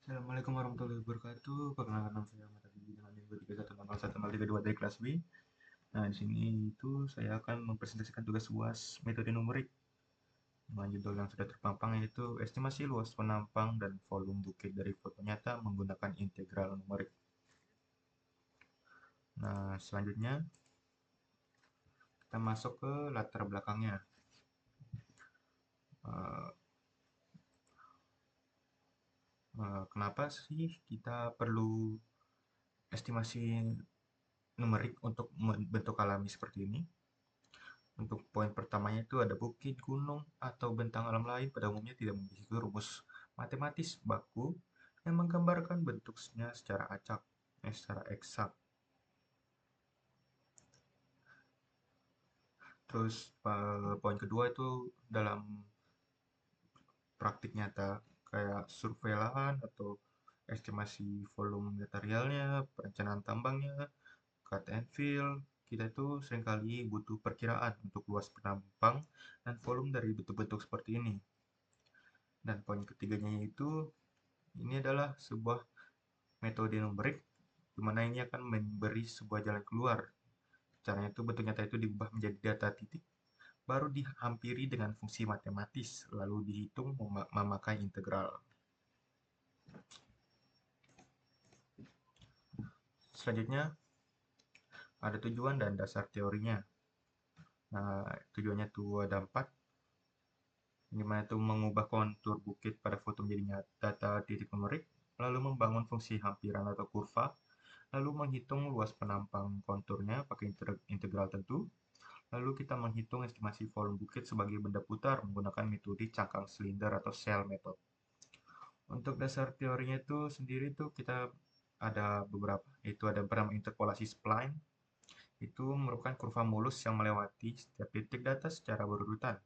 Assalamualaikum warahmatullahi wabarakatuh. Perkenalkan nama saya Ahmad Abi dengan NIM 231601032 dari kelas B. Nah, di sini itu saya akan mempresentasikan tugas UAS metode numerik dengan judul yang sudah terpampang yaitu estimasi luas penampang dan volume bukit dari foto nyata menggunakan integral numerik. Nah, selanjutnya kita masuk ke latar belakangnya. Eh, Kenapa sih kita perlu estimasi numerik untuk bentuk alami seperti ini? Untuk poin pertamanya itu ada bukit, gunung, atau bentang alam lain pada umumnya tidak memiliki rumus matematis baku yang menggambarkan bentuknya secara acak, secara eksak. Terus poin kedua itu dalam praktik nyata kayak survei lahan atau estimasi volume materialnya, perencanaan tambangnya, cut and fill, kita itu seringkali butuh perkiraan untuk luas penampang dan volume dari bentuk-bentuk seperti ini. Dan poin ketiganya yaitu ini adalah sebuah metode numerik di mana ini akan memberi sebuah jalan keluar. Caranya itu bentuk nyata itu diubah menjadi data titik, baru dihampiri dengan fungsi matematis, lalu dihitung memakai integral. Selanjutnya, ada tujuan dan dasar teorinya. Nah, tujuannya itu ada 4, dimana itu mengubah kontur bukit pada foto menjadi data titik numerik, lalu membangun fungsi hampiran atau kurva, lalu menghitung luas penampang konturnya pakai integral tentu, lalu kita menghitung estimasi volume bukit sebagai benda putar menggunakan metode cangkang silinder atau shell method. Untuk dasar teorinya itu sendiri itu kita ada beberapa, yaitu ada bernama interpolasi spline, itu merupakan kurva mulus yang melewati setiap titik data secara berurutan.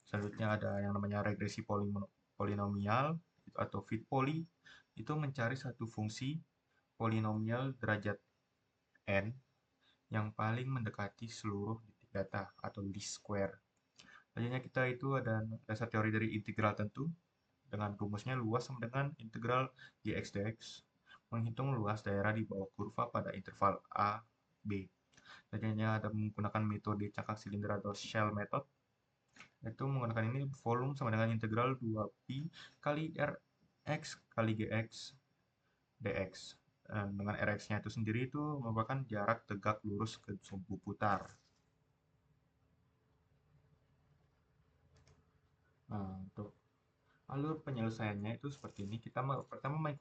Selanjutnya ada yang namanya regresi polinomial atau fit poly, itu mencari satu fungsi polinomial derajat n yang paling mendekati seluruh titik data atau least square. Selanjutnya kita itu ada dasar teori dari integral tentu dengan rumusnya luas sama dengan integral gx dx menghitung luas daerah di bawah kurva pada interval a, b. Selanjutnya ada menggunakan metode cangkang silinder atau shell method, itu menggunakan ini volume sama dengan integral 2pi kali rx kali gx dx. Dengan rx-nya itu sendiri itu merupakan jarak tegak lurus ke sumbu putar. Nah, untuk alur penyelesaiannya itu seperti ini. Kita pertama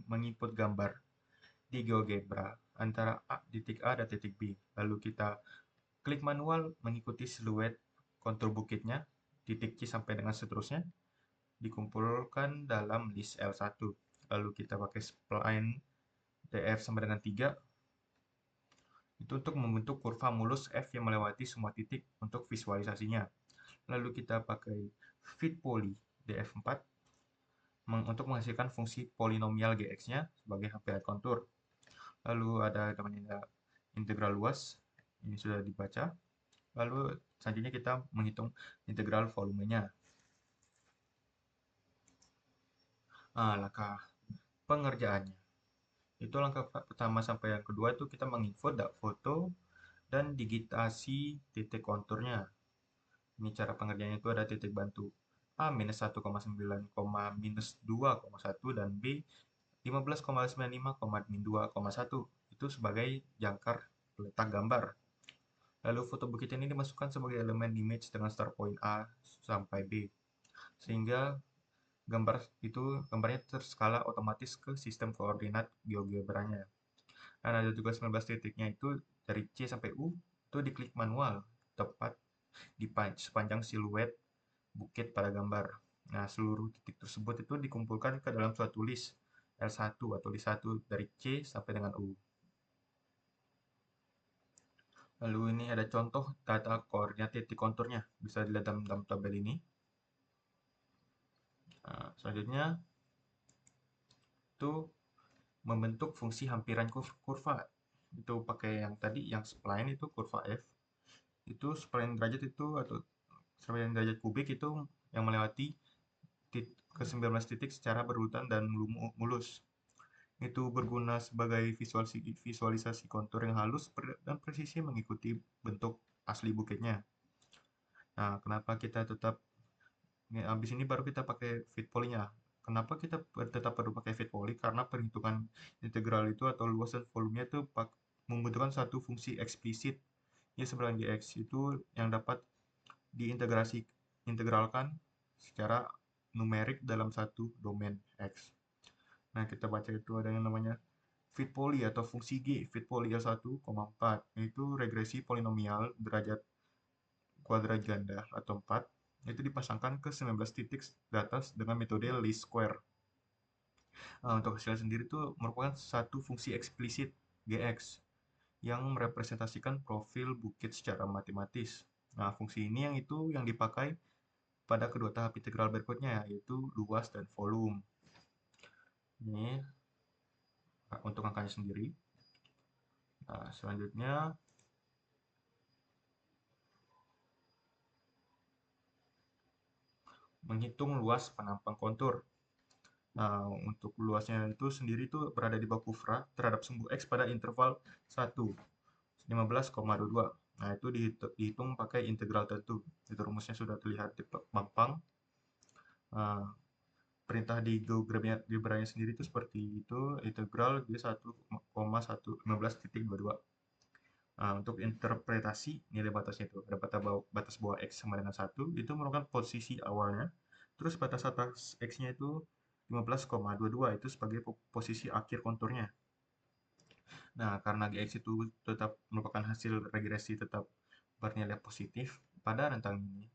menginput gambar di GeoGebra antara titik A dan titik B. Lalu kita klik manual mengikuti siluet kontur bukitnya, titik C sampai dengan seterusnya, dikumpulkan dalam list L1. Lalu kita pakai spline DF sampai dengan 3, itu untuk membentuk kurva mulus F yang melewati semua titik untuk visualisasinya. Lalu kita pakai fit poly DF4 untuk menghasilkan fungsi polinomial Gx-nya sebagai hampiran kontur. Lalu ada namanya integral luas, ini sudah dibaca. Lalu selanjutnya kita menghitung integral volumenya. Nah, langkah pengerjaannya. Itu langkah pertama sampai yang kedua itu kita menginput foto dan digitasi titik konturnya. Ini cara pengerjaannya itu ada titik bantu A minus 1,9, minus 2,1 dan B 15,95, min 2,1 itu sebagai jangkar letak gambar. Lalu foto bukit ini dimasukkan sebagai elemen image dengan start point A sampai B. Sehingga gambarnya terskala otomatis ke sistem koordinat GeoGebra-nya. Dan ada juga 19 titiknya itu dari C sampai U itu diklik manual tepat di sepanjang siluet bukit pada gambar. Nah, seluruh titik tersebut itu dikumpulkan ke dalam suatu list L1 atau list 1 dari C sampai dengan U. Lalu ini ada contoh data koordinat titik konturnya. Bisa dilihat dalam tabel ini. Nah, selanjutnya itu membentuk fungsi hampiran kurva. Itu pakai yang tadi, yang spline itu kurva F. Itu spline derajat itu atau spline derajat kubik itu yang melewati ke 19 titik secara berurutan dan mulus. Itu berguna sebagai visualisasi kontur yang halus dan presisi mengikuti bentuk asli bukitnya. Nah, kenapa kita tetap habis ini baru kita pakai fit poly-nya. Kenapa kita tetap perlu pakai fit poly? Karena perhitungan integral itu atau luas dan volumenya itu membutuhkan satu fungsi eksplisit. Ya, sebelah gx itu yang dapat integralkan secara numerik dalam satu domain x. Nah, kita baca itu ada yang namanya fit poly atau fungsi G, fit poly L1,4, yaitu regresi polinomial derajat kuadrat ganda atau 4, itu dipasangkan ke 19 titik data dengan metode least square. Untuk hasilnya sendiri itu merupakan satu fungsi eksplisit Gx yang merepresentasikan profil bukit secara matematis. Nah, fungsi ini yang dipakai pada kedua tahap integral berikutnya, yaitu luas dan volume. Ini untuk angkanya sendiri. Nah, selanjutnya menghitung luas penampang kontur. Nah, untuk luasnya itu sendiri itu berada di bawah kufra terhadap sumbu X pada interval 1, 15,22. Nah, itu dihitung pakai integral tentu. Itu rumusnya sudah terlihat di pampang. Nah, perintah di GeoGebra-nya sendiri itu seperti itu, integral di 1,15.22. Nah, untuk interpretasi nilai batasnya itu, ada batas bawah X sama dengan 1, itu merupakan posisi awalnya. Terus batas atas X-nya itu 15,22, itu sebagai posisi akhir konturnya. Nah, karena Gx itu tetap merupakan hasil regresi tetap bernilai positif pada rentang ini,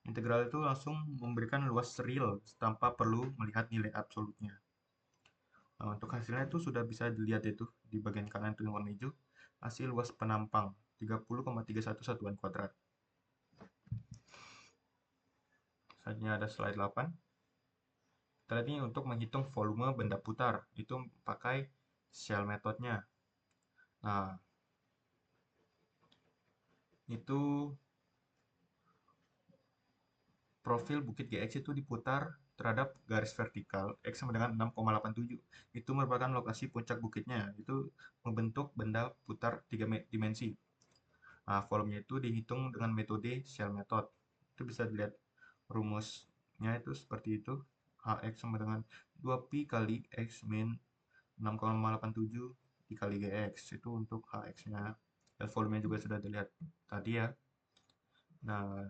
integral itu langsung memberikan luas real tanpa perlu melihat nilai absolutnya. Nah, untuk hasilnya itu sudah bisa dilihat itu di bagian kanan itu yang warna hijau, hasil luas penampang 30,31 satuan kuadrat. Selanjutnya ada slide 8. Kita lihat ini untuk menghitung volume benda putar, itu pakai shell metodenya. Nah, itu profil bukit GX itu diputar terhadap garis vertikal X sama dengan 6,87. Itu merupakan lokasi puncak bukitnya. Itu membentuk benda putar 3 dimensi. Nah, volumenya itu dihitung dengan metode shell method. Itu bisa dilihat rumusnya itu seperti itu. Hx sama dengan 2pi kali X min 6,87 dikali Gx. Itu untuk Hx-nya. Dan volumenya juga sudah dilihat tadi ya. Nah,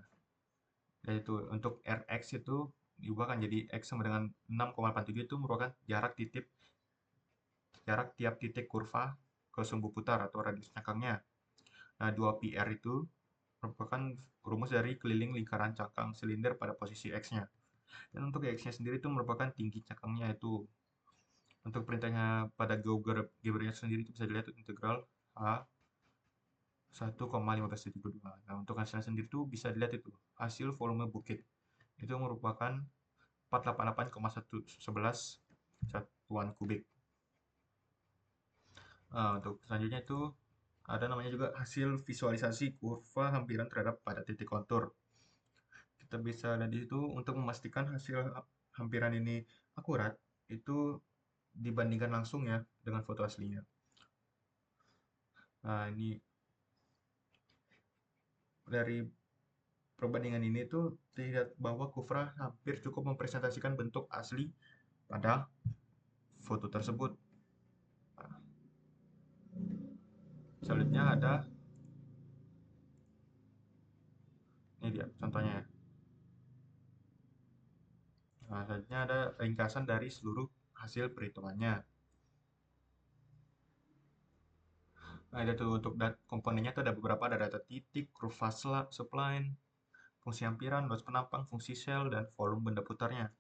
yaitu untuk Rx itu diubahkan jadi X sama dengan 6,87, itu merupakan jarak tiap titik kurva ke sumbu putar atau radius cangkangnya. Nah, 2πr itu merupakan rumus dari keliling lingkaran cangkang silinder pada posisi X-nya. Dan untuk X-nya sendiri itu merupakan tinggi cangkangnya itu. Untuk perintahnya pada GeoGebra sendiri itu bisa dilihat integral H 1,1572. Nah, untuk hasilnya sendiri itu bisa dilihat itu hasil volume bukit. Itu merupakan 488,111 satuan kubik. Nah, untuk selanjutnya itu ada namanya juga hasil visualisasi kurva hampiran terhadap pada titik kontur. Kita bisa lihat di situ untuk memastikan hasil hampiran ini akurat, itu dibandingkan langsung ya dengan foto aslinya. Nah, ini dari perbandingan ini tuh terlihat bahwa kufra hampir cukup mempresentasikan bentuk asli pada foto tersebut. Nah, selanjutnya ada ini dia contohnya ya. Nah, selanjutnya ada ringkasan dari seluruh hasil perhitungannya. Nah, ada tuh untuk komponennya tuh ada beberapa, ada data titik, kurva spline, fungsi hampiran, luas penampang, fungsi shell, dan volume benda putarnya.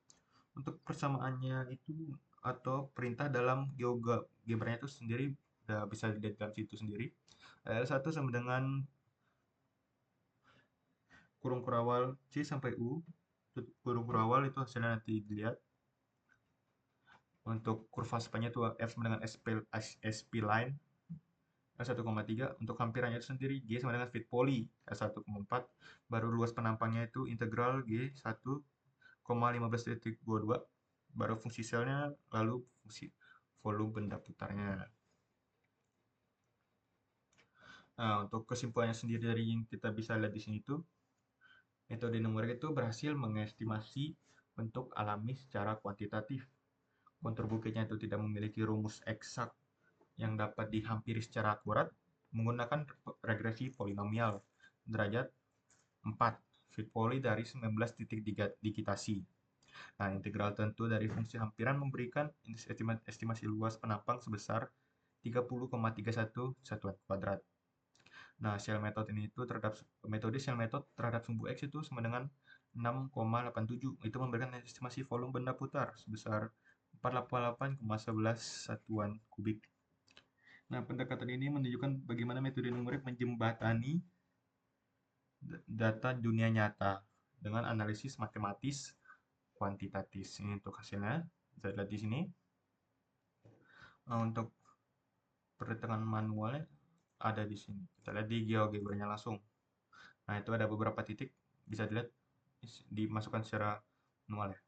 Untuk persamaannya itu atau perintah dalam GeoGebra-nya itu sendiri udah bisa dilihat dalam situ sendiri. L1 sama dengan kurung kurawal C sampai U. Kurung kurawal itu hasilnya nanti dilihat. Untuk kurva spline-nya itu F sama dengan SP line. L1,3 untuk hampirannya itu sendiri G sama dengan fit poly L1,4, baru luas penampangnya itu integral G 1 15.22, baru fungsi selnya, lalu fungsi volume benda putarnya. Nah, untuk kesimpulannya sendiri dari yang kita bisa lihat di sini tuh, metode numerik itu berhasil mengestimasi bentuk alami secara kuantitatif. Kontur bukitnya itu tidak memiliki rumus eksak yang dapat dihampiri secara akurat menggunakan regresi polinomial derajat 4 fit poly dari 19 titik digitasi. Nah, integral tentu dari fungsi hampiran memberikan estimasi luas penampang sebesar 30,31 satuan kuadrat. Nah, shell method ini itu terhadap metode shell method terhadap sumbu X itu sama dengan 6,87. Itu memberikan estimasi volume benda putar sebesar 488,11 satuan kubik. Nah, pendekatan ini menunjukkan bagaimana metode numerik menjembatani data dunia nyata dengan analisis matematis kuantitatif. Ini untuk hasilnya. Bisa lihat di sini. Nah, untuk perhitungan manualnya ada di sini. Kita lihat di GeoGebra-nya langsung. Nah, itu ada beberapa titik bisa dilihat dimasukkan secara manual ya.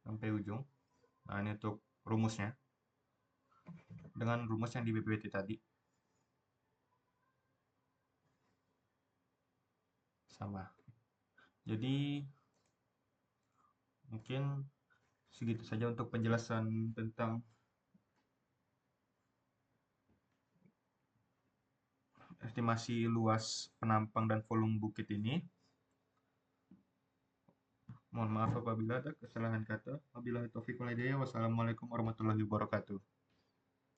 Sampai ujung. Nah, ini untuk rumusnya. Dengan rumus yang di BPWT tadi. Sama. Jadi, mungkin segitu saja untuk penjelasan tentang estimasi luas penampang dan volume bukit ini. Mohon maaf apabila ada kesalahan kata. Wabillahi taufiq wal hidayah. Wassalamualaikum warahmatullahi wabarakatuh.